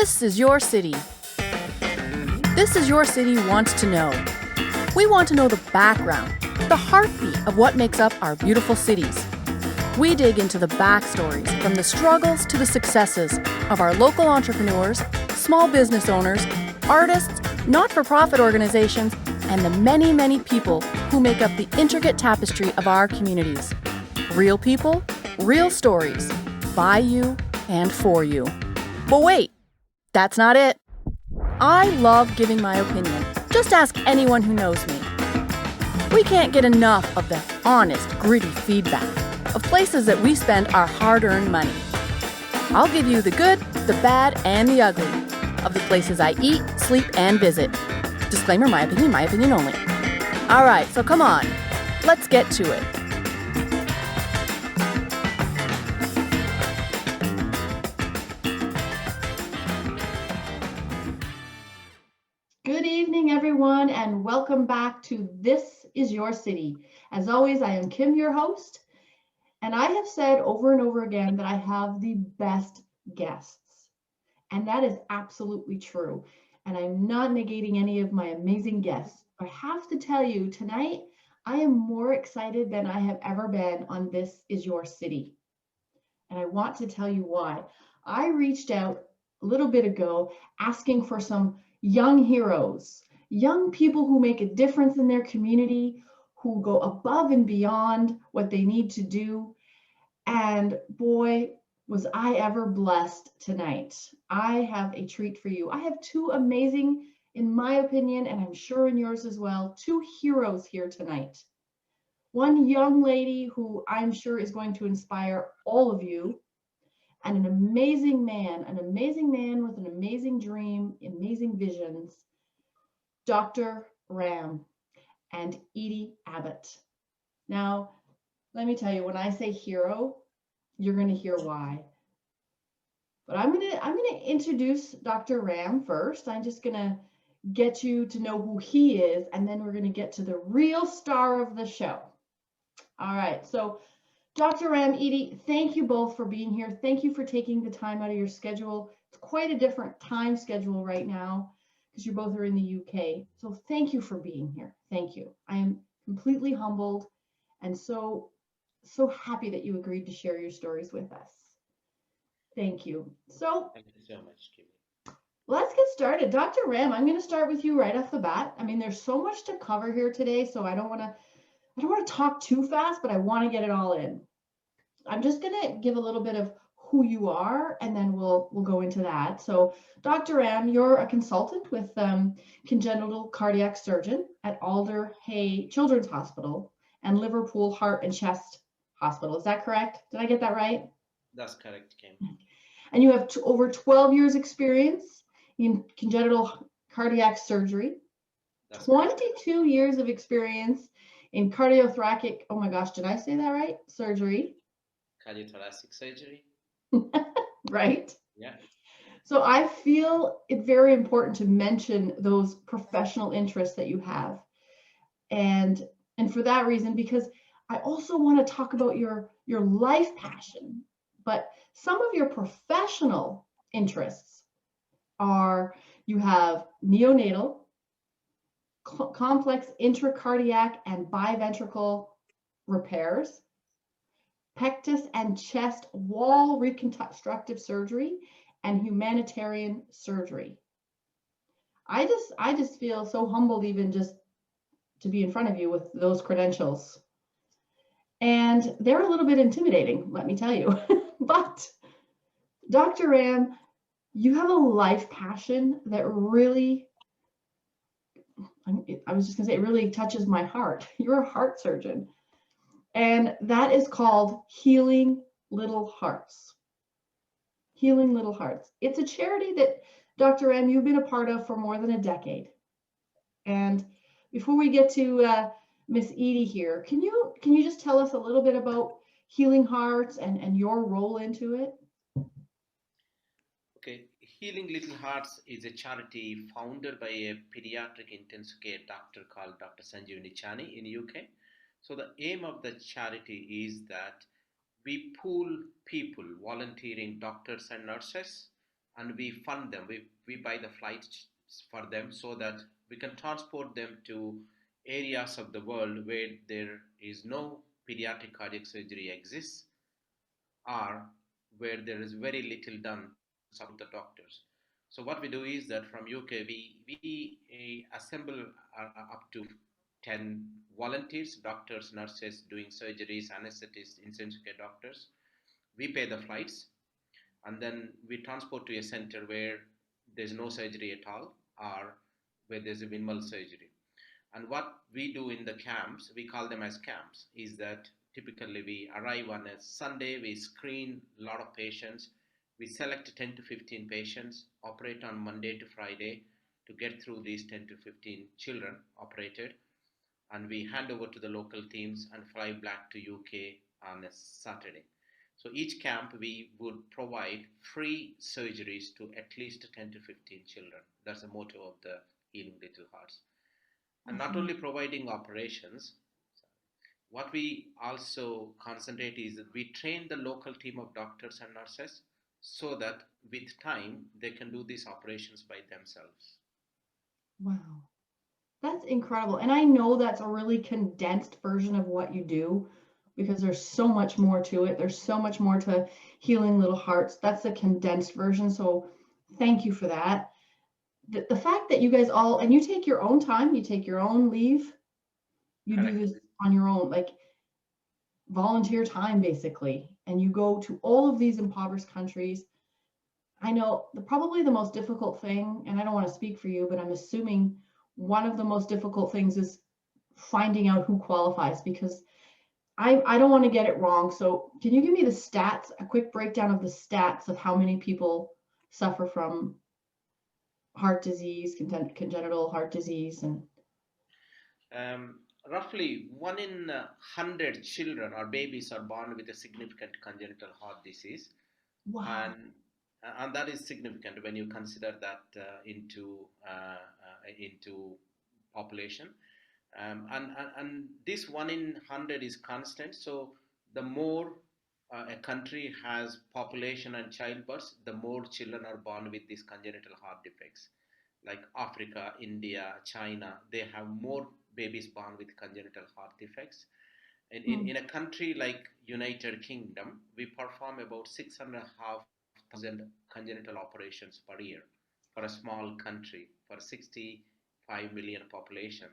This is your city. This is your city wants to know. We want to know the background, the heartbeat of what makes up our beautiful cities. We dig into the backstories from the struggles to the successes of our local entrepreneurs, small business owners, artists, not-for-profit organizations, and the many, many people who make up the intricate tapestry of our communities. Real people, real stories, by you and for you. But wait, that's not it. I love giving my opinion. Just ask anyone who knows me. We can't get enough of the honest, gritty feedback of places that we spend our hard-earned money. I'll give you the good, the bad, and the ugly of the places I eat, sleep, and visit. Disclaimer, my opinion only. All right, so come on, let's get to it. Good evening, everyone, and welcome back to This is Your City. As always, I am Kim, your host, and I have said over and over again that I have the best guests, and that is absolutely true. And I'm not negating any of my amazing guests. I have to tell you, tonight, I am more excited than I have ever been on This is Your City. And I want to tell you why. I reached out a little bit ago asking for some young heroes, young people who make a difference in their community, who go above and beyond what they need to do. And boy, was I ever blessed tonight. I have a treat for you. I have two amazing, in my opinion, and I'm sure in yours as well, two heroes here tonight. One young lady who I'm sure is going to inspire all of you, and an amazing man with an amazing dream, amazing visions, Dr. Ram and Edee Abbott. Now, let me tell you, when I say hero, you're going to hear why. But I'm going to introduce Dr. Ram first. I'm just going to get you to know who he is, and then we're going to get to the real star of the show. All right, so Dr. Ram, Edee, thank you both for being here. Thank you for taking the time out of your schedule. It's quite a different time schedule right now because you both are in the UK. So thank you for being here. Thank you. I am completely humbled and so happy that you agreed to share your stories with us. Thank you. So thank you so much, Kim. Let's get started. Dr. Ram, I'm going to start with you right off the bat. I mean, there's so much to cover here today, so I don't want to talk too fast, but I want to get it all in. I'm just going to give a little bit of who you are, and then we'll go into that. So, Dr. Ram, you're a consultant with congenital cardiac surgeon at Alder Hey Children's Hospital and Liverpool Heart and Chest Hospital. Is that correct? Did I get that right? That's correct, Kim. And you have over 12 years experience in congenital cardiac surgery. That's 22 correct. Years of experience in cardiothoracic, oh my gosh, did I say that right? Surgery. Cardiothoracic surgery. Right? Yeah. So I feel it very important to mention those professional interests that you have. And for that reason, because I also want to talk about your life passion, but some of your professional interests are you have neonatal, complex intracardiac and biventricle repairs, pectus and chest wall reconstructive surgery, and humanitarian surgery. I just feel so humbled even just to be in front of you with those credentials. And they're a little bit intimidating, let me tell you. But Dr. Ram, you have a life passion that really, I was just gonna say, it really touches my heart. You're a heart surgeon. And that is called Healing Little Hearts. Healing Little Hearts. It's a charity that, Dr. Ram, you've been a part of for more than a decade. And before we get to Miss Edee here, can you just tell us a little bit about Healing Hearts and your role into it? Okay, Healing Little Hearts is a charity founded by a pediatric intensive care doctor called Dr. Sanjeevani Chani in UK. So the aim of the charity is that we pool people, volunteering doctors and nurses, and we fund them. We buy the flights for them so that we can transport them to areas of the world where there is no pediatric cardiac surgery exists, or where there is very little done to support the doctors. So what we do is that from UK we assemble up to 10 volunteers, doctors, nurses doing surgeries, anesthetists, intensive care doctors. We pay the flights, and then we transport to a center where there's no surgery at all, or where there's a minimal surgery. And what we do in the camps, we call them as camps, is that typically we arrive on a Sunday, we screen a lot of patients, we select 10 to 15 patients, operate on Monday to Friday to get through these 10 to 15 children operated, and we hand over to the local teams and fly back to UK on a Saturday. So each camp we would provide free surgeries to at least 10 to 15 children. That's the motto of the Healing Little Hearts. And not only providing operations, what we also concentrate is that we train the local team of doctors and nurses so that with time they can do these operations by themselves. Wow. That's incredible. And I know that's a really condensed version of what you do because there's so much more to it. There's so much more to Healing Little Hearts. That's the condensed version. So thank you for that. The fact that you guys all, and you take your own time, you take your own leave, you Correct. do this on your own, like volunteer time basically, and you go to all of these impoverished countries. I know probably the most difficult thing, and I don't want to speak for you, but I'm assuming one of the most difficult things is finding out who qualifies, because I don't want to get it wrong. So can you give me the stats, a quick breakdown of the stats of how many people suffer from heart disease, congenital heart disease, and Roughly 1 in 100 children or babies are born with a significant congenital heart disease, wow. and that is significant when you consider that into population. And this 1 in 100 is constant. So the more a country has population and childbirth, the more children are born with these congenital heart defects. Like Africa, India, China, they have more babies born with congenital heart defects. In a country like United Kingdom, we perform about 6,500 congenital operations per year for a small country, for 65 million population.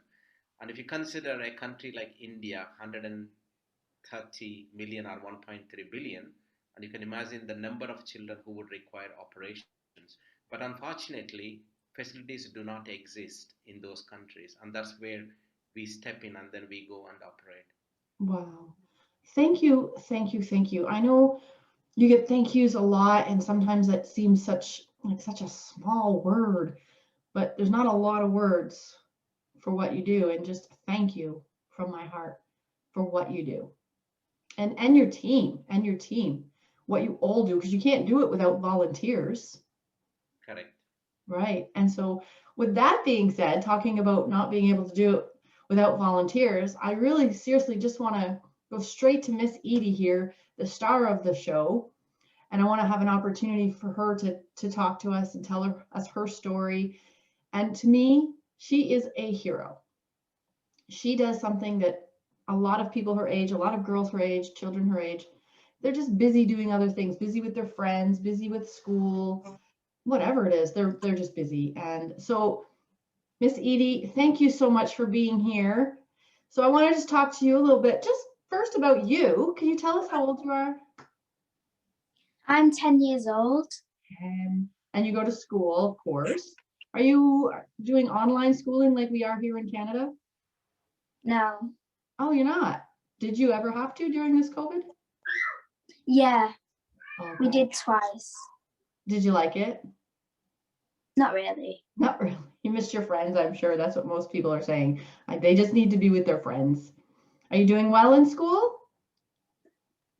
And if you consider a country like India, 130 million or 1.3 billion, and you can imagine the number of children who would require operations. But unfortunately, facilities do not exist in those countries, and that's where we step in and then we go and operate. Wow. Thank you, thank you, thank you. I know you get thank yous a lot, and sometimes that seems such a small word, but there's not a lot of words for what you do, and just thank you from my heart for what you do. And your team, what you all do, because you can't do it without volunteers. Correct. Right. And so, with that being said, talking about not being able to do it without volunteers, I really seriously just want to go straight to Miss Edee here, the star of the show. And I want to have an opportunity for her to talk to us and tell us her story. And to me, she is a hero. She does something that a lot of people her age, a lot of girls her age, children her age, they're just busy doing other things, busy with their friends, busy with school, whatever it is, they're just busy. And so, Miss Edee, thank you so much for being here. So I want to just talk to you a little bit, just first about you. Can you tell us how old you are? I'm 10 years old. And you go to school, of course. Are you doing online schooling like we are here in Canada? No. Oh, you're not. Did you ever have to during this COVID? Yeah, Okay. we did twice. Did you like it? Not really. Not really. You missed your friends, I'm sure. That's what most people are saying. They just need to be with their friends. Are you doing well in school?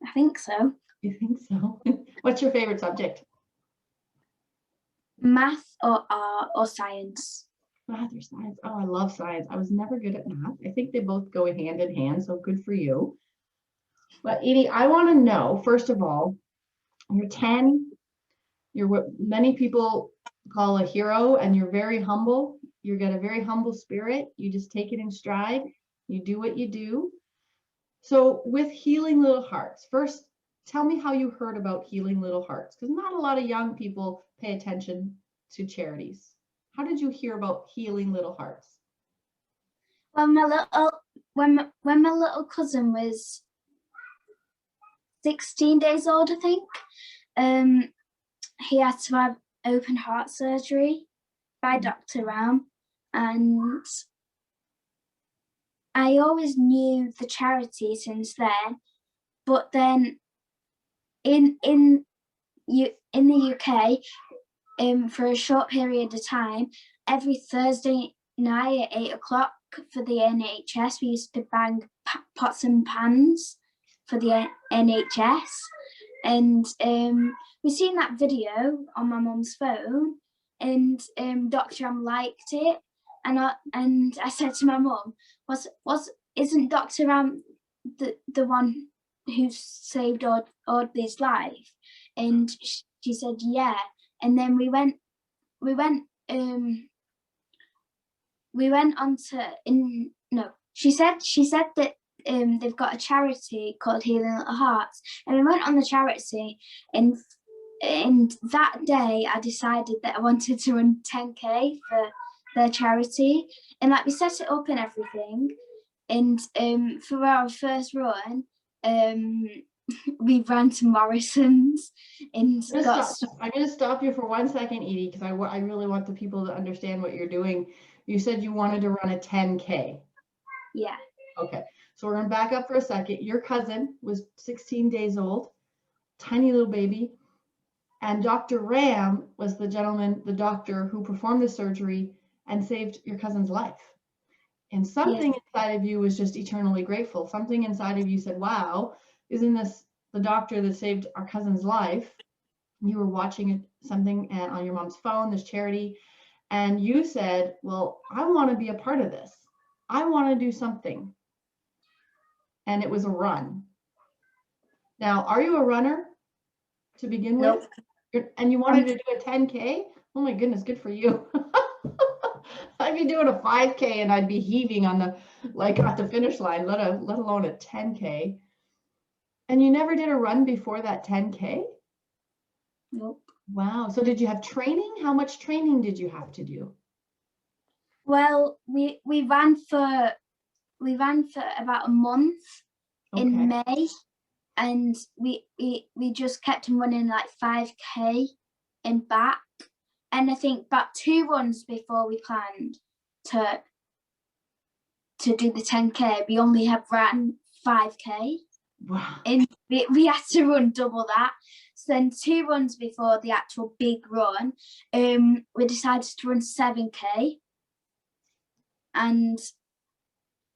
I think so. You think so? What's your favorite subject? Math or art or science? Math or science? Oh, I love science. I was never good at math. I think they both go hand in hand, so good for you. But Edee, I want to know, first of all, you're 10. You're what many people call a hero, and you're very humble. You got a very humble spirit. You just take it in stride. You do what you do. So with Healing Little Hearts, first, tell me how you heard about Healing Little Hearts, because not a lot of young people pay attention to charities. How did you hear about Healing Little Hearts? When my little cousin was 16 days old, I think, he had to have open heart surgery by Dr. Ram, and I always knew the charity since then, but then in the UK, for a short period of time, every Thursday night at 8 o'clock for the NHS, we used to bang pots and pans for the NHS, and we seen that video on my mum's phone, and Dr. Ram liked it, and I said to my mum, isn't Dr. Ram the one who saved Audley's life? And she said, yeah. And then we went on to she said that they've got a charity called Healing Little Hearts, and we went on the charity, and that day I decided that I wanted to run 10k for their charity, and like we set it up and everything, and for our first run we ran to Morrison's and I'm going to stop you for 1 second, Edee, because I really want the people to understand what you're doing. You said you wanted to run a 10K. Yeah. Okay, so we're going to back up for a second. Your cousin was 16 days old, tiny little baby, and Dr. Ram was the doctor who performed the surgery and saved your cousin's life. And something inside of you was just eternally grateful. Something inside of you said, wow, isn't this the doctor that saved our cousin's life? You were watching something on your mom's phone, this charity, and you said, well, I want to be a part of this. I want to do something. And it was a run. Now, are you a runner to begin with? And you wanted to do a 10K? Oh my goodness, good for you. I'd be doing a 5K and I'd be heaving at the finish line, let alone a 10K. And you never did a run before that 10K? Nope. Wow. So did you have training? How much training did you have to do? Well, we ran for about a month in May, and we just kept on running like 5k and back, and I think about 2 runs before we planned to do the 10k, we only have ran 5k. Wow. And we had to run double that. So then 2 runs before the actual big run, we decided to run 7k, and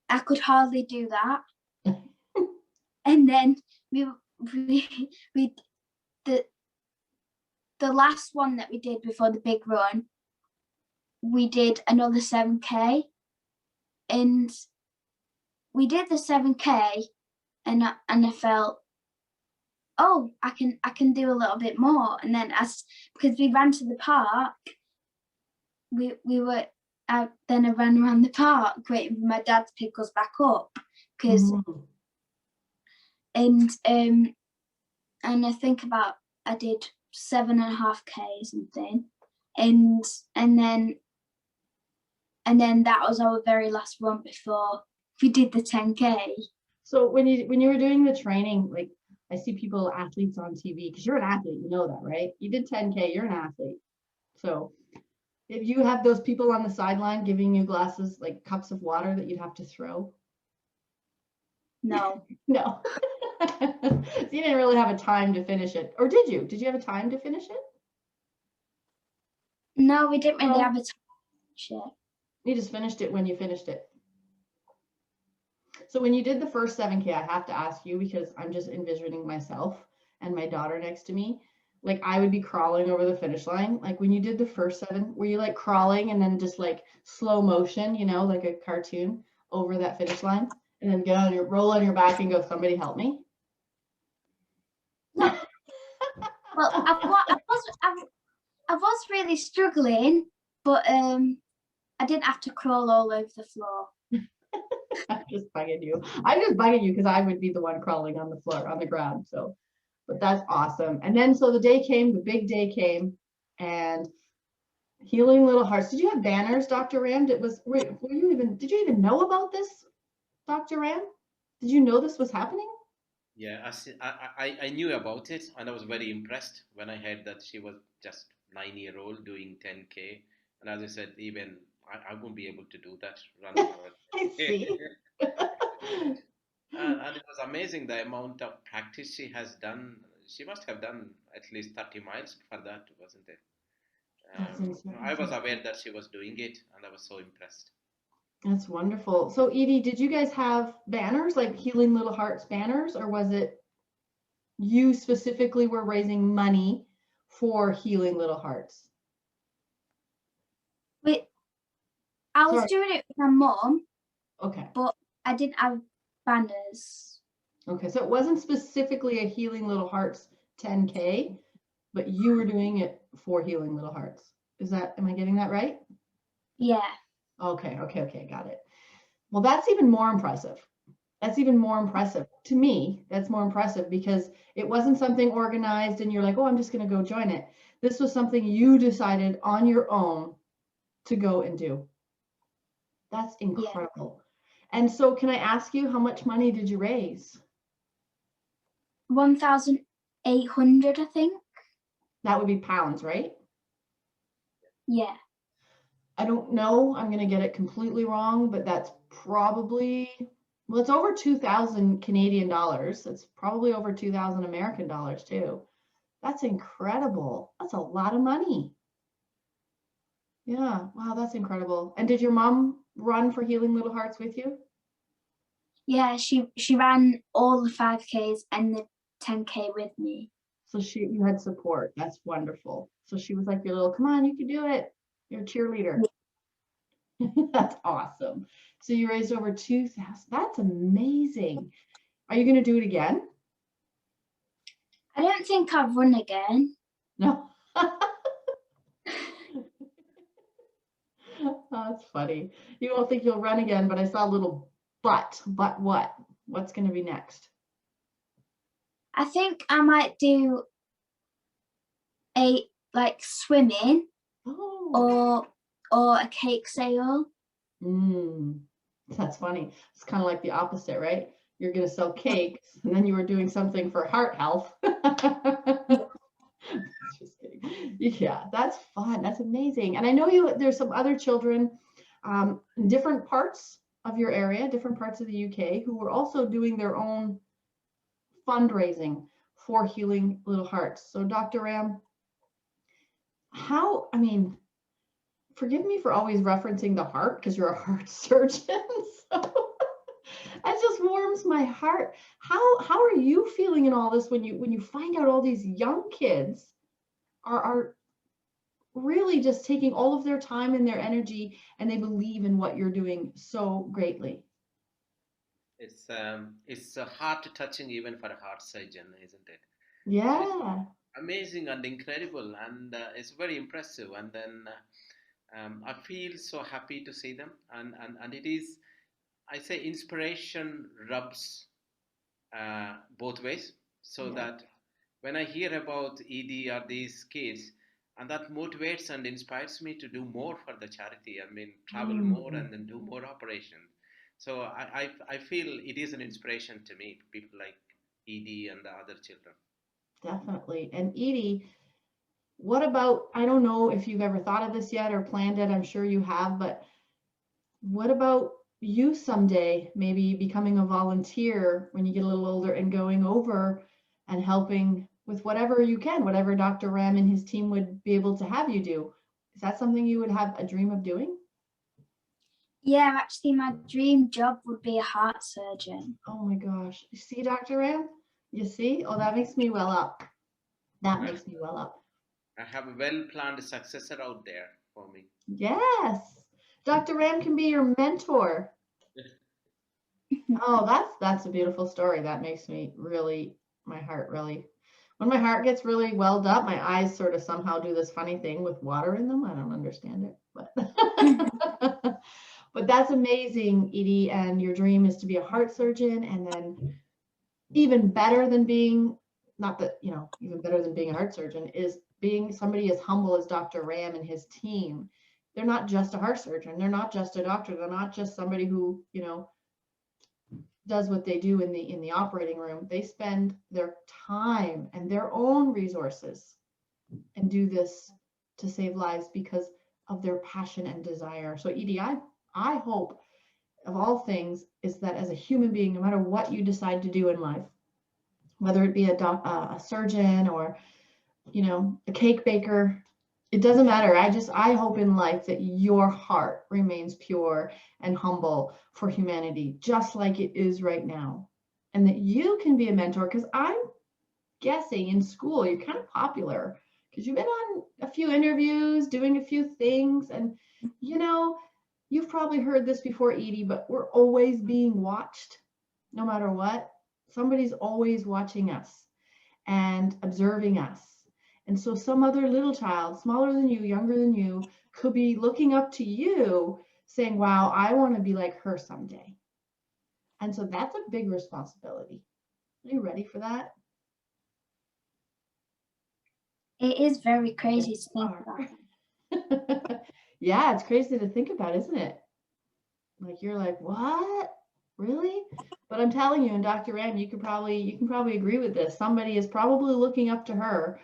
I could hardly do that. And then the last one that we did before the big run, we did another 7k, and we did the 7k, and I felt, oh, I can do a little bit more. And then because we ran to the park, we were then I ran around the park waiting for my dad to pick us back up, because and I think I did 7.5k something, and then that was our very last run before we did the 10k. So when you were doing the training, like I see people, athletes on TV, because you're an athlete, you know that, right? You did 10K, you're an athlete. So if you have those people on the sideline giving you glasses, like cups of water that you'd have to throw? No. No. So you didn't really have a time to finish it. Or did you? Did you have a time to finish it? No, we didn't really have a time to finish it. You just finished it when you finished it. So when you did the first 7K, I have to ask you, because I'm just envisioning myself and my daughter next to me. Like I would be crawling over the finish line. Like when you did the first 7, were you like crawling and then just like slow motion, like a cartoon over that finish line, and then roll on your back and go, somebody help me? No. Well, really struggling, but I didn't have to crawl all over the floor. I'm just bugging you. I'm just bugging you because I would be the one crawling on the floor, on the ground. So, but that's awesome. And then so the day came, the big day came, and Healing Little Hearts. Did you have banners, Dr. Ram? Did you even know about this, Dr. Ram? Did you know this was happening? Yeah, I knew about it, and I was very impressed when I heard that she was just 9-year-old doing 10K. And as I said, even I won't be able to do that, run for I see. and it was amazing the amount of practice she has done. She must have done at least 30 miles for that, wasn't it? That's insane. I was aware that she was doing it, and I was so impressed. That's wonderful. So Edie, did you guys have banners, like Healing Little Hearts banners, or was it you specifically were raising money for Healing Little Hearts? I was Sorry. doing it with my mum, Okay. but I didn't have banners. Okay, so it wasn't specifically a Healing Little Hearts 10K, but you were doing it for Healing Little Hearts. Am I getting that right? Yeah. Okay, got it. Well, that's even more impressive. That's even more impressive. To me, that's more impressive because it wasn't something organized and you're like, oh, I'm just going to go join it. This was something you decided on your own to go and do. That's incredible. Yeah. And so can I ask you, how much money did you raise? 1,800, I think. That would be pounds, right? Yeah. I don't know. I'm going to get it completely wrong, but that's probably, well, it's over 2,000 Canadian dollars. It's probably over 2,000 American dollars too. That's incredible. That's a lot of money. Yeah. Wow, that's incredible. And did your mom run for Healing Little Hearts with you? Yeah, she ran all the 5Ks and the 10K with me. So you had support. That's wonderful. So she was like your little, come on, you can do it. You're a cheerleader. Yeah. That's awesome. So you raised over 2,000. That's amazing. Are you going to do it again? I don't think I'll run again. No. Oh, that's funny. You won't think you'll run again, but I saw a little but. But what? What's going to be next? I think I might do swimming or a cake sale. That's funny. It's kind of like the opposite, right? You're going to sell cakes and then you were doing something for heart health. Just kidding. Yeah, that's fun. That's amazing. And I know there's some other children in different parts of your area, different parts of the UK, who are also doing their own fundraising for Healing Little Hearts. So Dr. Ram, forgive me for always referencing the heart because you're a heart surgeon. So that just warms my heart. How are you feeling in all this when you find out all these young kids are really just taking all of their time and their energy and they believe in what you're doing so greatly? It's heart touching even for a heart surgeon, isn't it? Yeah. So amazing and incredible, and it's very impressive. And then I feel so happy to see them, and it is, I say, inspiration rubs both ways. So that when I hear about Edee or these kids, and that motivates and inspires me to do more for the charity. I mean, travel more and then do more operations. So I feel it is an inspiration to me, people like Edee and the other children. Definitely. And Edee, what about, I don't know if you've ever thought of this yet or planned it, I'm sure you have, but what about you someday maybe becoming a volunteer when you get a little older and going over and helping with whatever you can, whatever Dr. Ram and his team would be able to have you do? Is that something you would have a dream of doing? Yeah, actually my dream job would be a heart surgeon. Oh my gosh. You see, Dr. Ram? You see? Oh, that makes me well up. That makes me well up. I have a well-planned successor out there for me. Yes. Dr. Ram can be your mentor. Oh, that's a beautiful story. That makes me really, my heart really. When my heart gets really welled up, my eyes sort of somehow do this funny thing with water in them. I don't understand it, but but that's amazing, Edie. And your dream is to be a heart surgeon, and then even better than being, not that, even better than being a heart surgeon is being somebody as humble as Dr. Ram and his team. They're not just a heart surgeon. They're not just a doctor. They're not just somebody who, does what they do in the operating room. They spend their time and their own resources and do this to save lives because of their passion and desire. So Edie, I hope of all things is that as a human being, no matter what you decide to do in life, whether it be a surgeon or a cake baker, it doesn't matter. I hope in life that your heart remains pure and humble for humanity, just like it is right now, and that you can be a mentor. Because I'm guessing in school you're kind of popular because you've been on a few interviews, doing a few things, and you've probably heard this before, Edie, but we're always being watched, no matter what. Somebody's always watching us and observing us. And so some other little child, smaller than you, younger than you, could be looking up to you saying, wow, I want to be like her someday. And so that's a big responsibility. Are you ready for that? It is very crazy to think about. Yeah, it's crazy to think about, isn't it? Like you're like, what? Really? But I'm telling you, and Dr. Ram, you can probably agree with this. Somebody is probably looking up to her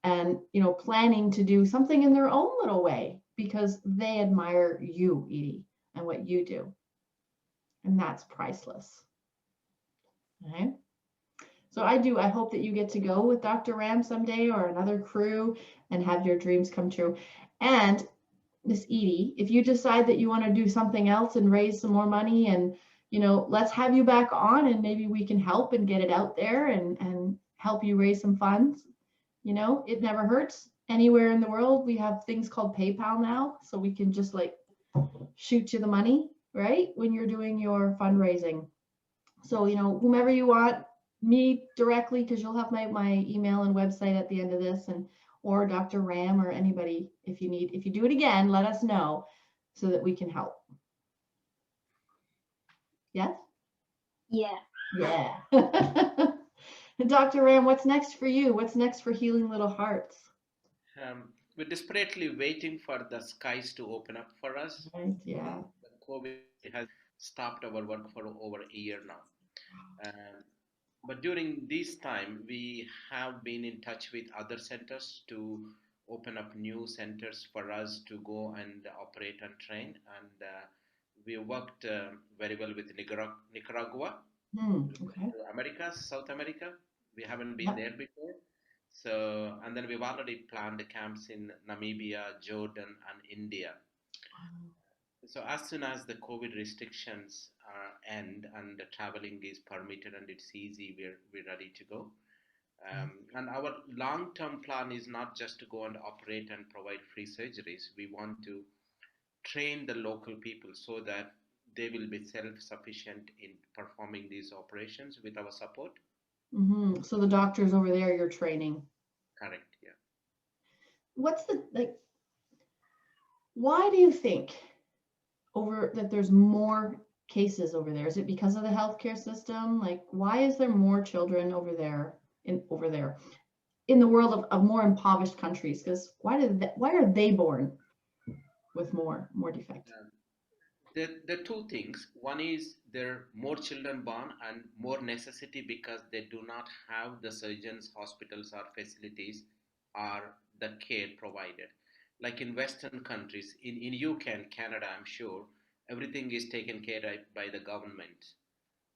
and planning to do something in their own little way because they admire you, Edie, and what you do. And that's priceless. Okay. So I hope that you get to go with Dr. Ram someday or another crew and have your dreams come true. And Miss Edie, if you decide that you want to do something else and raise some more money, and let's have you back on and maybe we can help and get it out there and help you raise some funds. It never hurts. Anywhere in the world, we have things called PayPal now, so we can just like shoot you the money, right? When you're doing your fundraising. So, whomever you want, me directly, because you'll have my email and website at the end of this, and or Dr. Ram or anybody, if you do it again, let us know so that we can help. Yes? Yeah. Yeah. Dr. Ram, what's next for you? What's next for Healing Little Hearts? We're desperately waiting for the skies to open up for us. Right, yeah. The COVID has stopped our work for over a year now. But during this time, we have been in touch with other centers to open up new centers for us to go and operate and train. And we worked very well with Nicaragua, Okay. America, South America. We haven't been Yep. there before. So, and then we've already planned camps in Namibia, Jordan, and India. So as soon as the COVID restrictions end and the traveling is permitted and it's easy, we're ready to go. And our long-term plan is not just to go and operate and provide free surgeries. We want to train the local people so that they will be self-sufficient in performing these operations with our support. So the doctors over there you're training. Correct. Yeah. What's why do you think that there's more cases over there? Is it because of the healthcare system? Like, why is there more children over there in the world of more impoverished countries? Because why are they born with more defect? There are two things. One is there are more children born and more necessity because they do not have the surgeons, hospitals, or facilities or the care provided. Like in Western countries, in UK and Canada, I'm sure everything is taken care of by the government.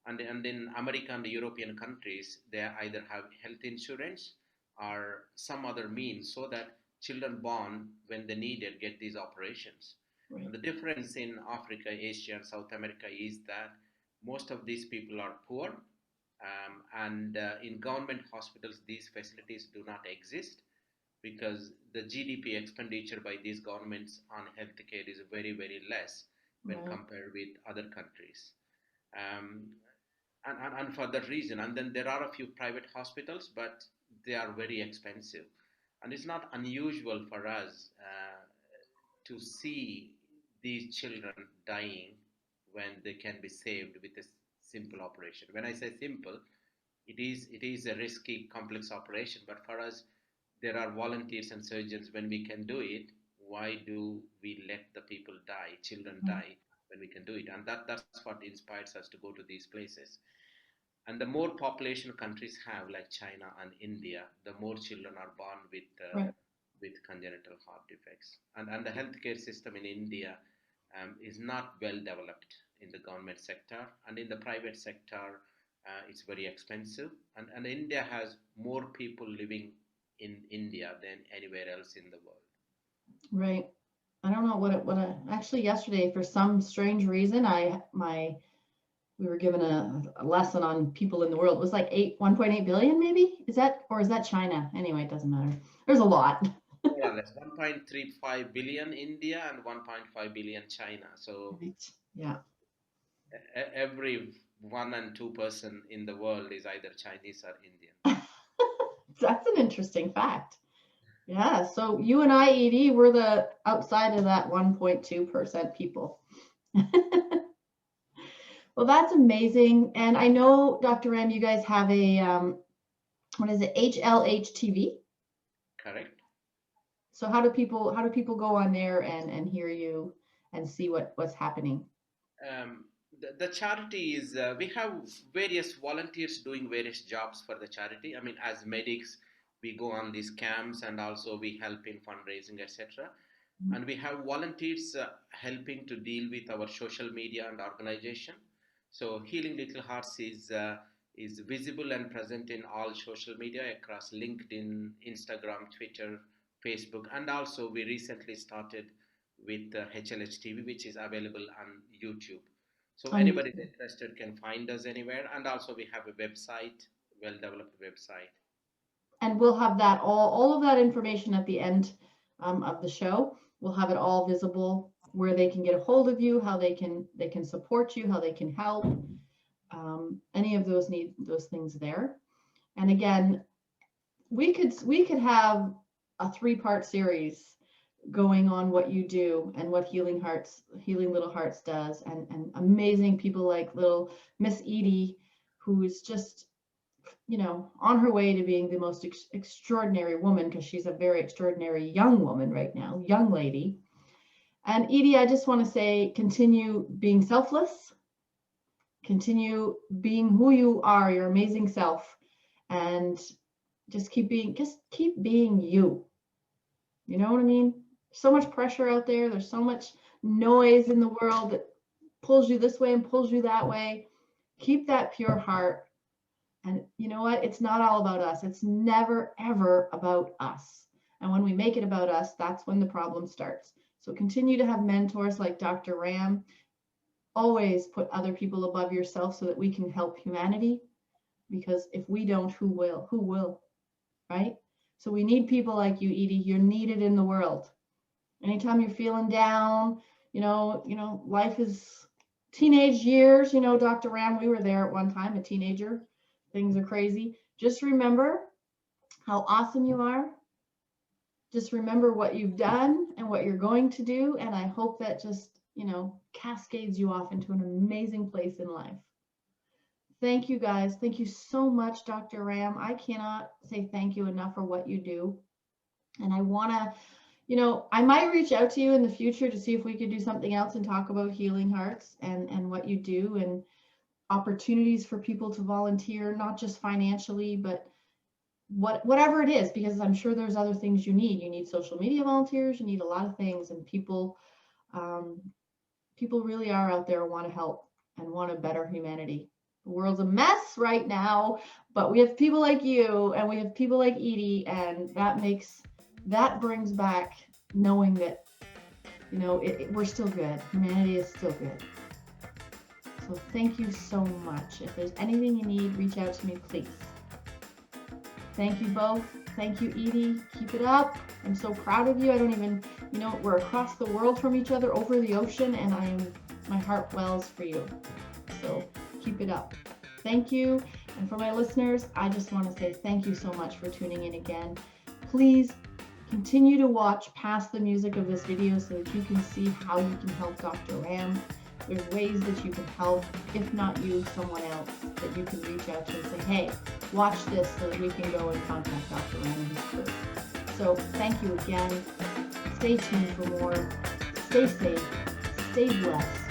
And in America and the European countries, they either have health insurance or some other means so that children born when they need it get these operations. Right. And the difference in Africa, Asia, and South America is that most of these people are poor, and in government hospitals, these facilities do not exist because the GDP expenditure by these governments on healthcare is very, very less when Right. compared with other countries. Um, and for that reason, and then there are a few private hospitals, but they are very expensive. And it's not unusual for us to see these children dying when they can be saved with a simple operation. When I say simple, it is a risky, complex operation. But for us, there are volunteers and surgeons. When we can do it, why do we let the people die, children die, when we can do it? And that's what inspires us to go to these places. And the more population countries have, like China and India, the more children are born Right. with congenital heart defects. And the healthcare system in India is not well developed in the government sector, and in the private sector, it's very expensive. And India has more people living in India than anywhere else in the world. Right. I don't know actually yesterday, for some strange reason, we were given a lesson on people in the world. It was like 1.8 billion, maybe. Is that China? Anyway, it doesn't matter. There's a lot. More or less 1.35 billion India and 1.5 billion China. So Right. Yeah. every 1 and 2 person in the world is either Chinese or Indian. That's an interesting fact. Yeah. So you and I, Edee, we're the outside of that 1.2% people. Well, that's amazing. And I know, Dr. Ram, you guys have a, what is it, HLH TV? Correct. So how do people go on there and hear you and see what's happening? The charity is, we have various volunteers doing various jobs for the charity. I mean, as medics, we go on these camps, and also we help in fundraising, etc. And we have volunteers helping to deal with our social media and organization. So Healing Little Hearts is visible and present in all social media across LinkedIn, Instagram, Twitter, Facebook, and also we recently started with HLH TV, which is available on YouTube. So anybody interested can find us anywhere, and also we have a website, well-developed website. And we'll have that all of that information at the end of the show. We'll have it all visible, where they can get a hold of you, how they can support you, how they can help. Any of those things there. And again, we could have a 3-part series going on what you do and what Healing Little Hearts does, and amazing people like little Miss Edee, who is just, on her way to being the most extraordinary woman, because she's a very extraordinary young woman right now, young lady. And Edee, I just want to say, continue being selfless, continue being who you are, your amazing self, and just keep being you. You know what I mean? So much pressure out there. There's so much noise in the world that pulls you this way and pulls you that way. Keep that pure heart. And you know what? It's not all about us. It's never, ever about us. And when we make it about us, that's when the problem starts. So continue to have mentors like Dr. Ram. Always put other people above yourself so that we can help humanity. Because if we don't, who will? Who will? Right? So we need people like you, Edee. You're needed in the world. Anytime you're feeling down, life is teenage years. Dr. Ram, we were there at one time, a teenager. Things are crazy. Just remember how awesome you are. Just remember what you've done and what you're going to do. And I hope that just, cascades you off into an amazing place in life. Thank you, guys. Thank you so much, Dr. Ram. I cannot say thank you enough for what you do. And I want to, I might reach out to you in the future to see if we could do something else and talk about Healing Hearts and what you do, and opportunities for people to volunteer, not just financially, but whatever it is, because I'm sure there's other things you need. You need social media volunteers, you need a lot of things, and people really are out there, want to help and want to better humanity. The world's a mess right now, but we have people like you and we have people like Edee, and that brings back knowing that, we're still good. Humanity is still good. So thank you so much. If there's anything you need, reach out to me, please. Thank you both. Thank you, Edee. Keep it up. I'm so proud of you. I don't even, we're across the world from each other, over the ocean, and my heart wells for you. So keep it up. Thank you. And for my listeners, I just want to say thank you so much for tuning in again. Please continue to watch past the music of this video so that you can see how you can help Dr. Ram. There's ways that you can help, if not you, someone else that you can reach out to and say, hey, watch this so that we can go and contact Dr. Ram and his crew. So thank you again. Stay tuned for more. Stay safe. Stay blessed.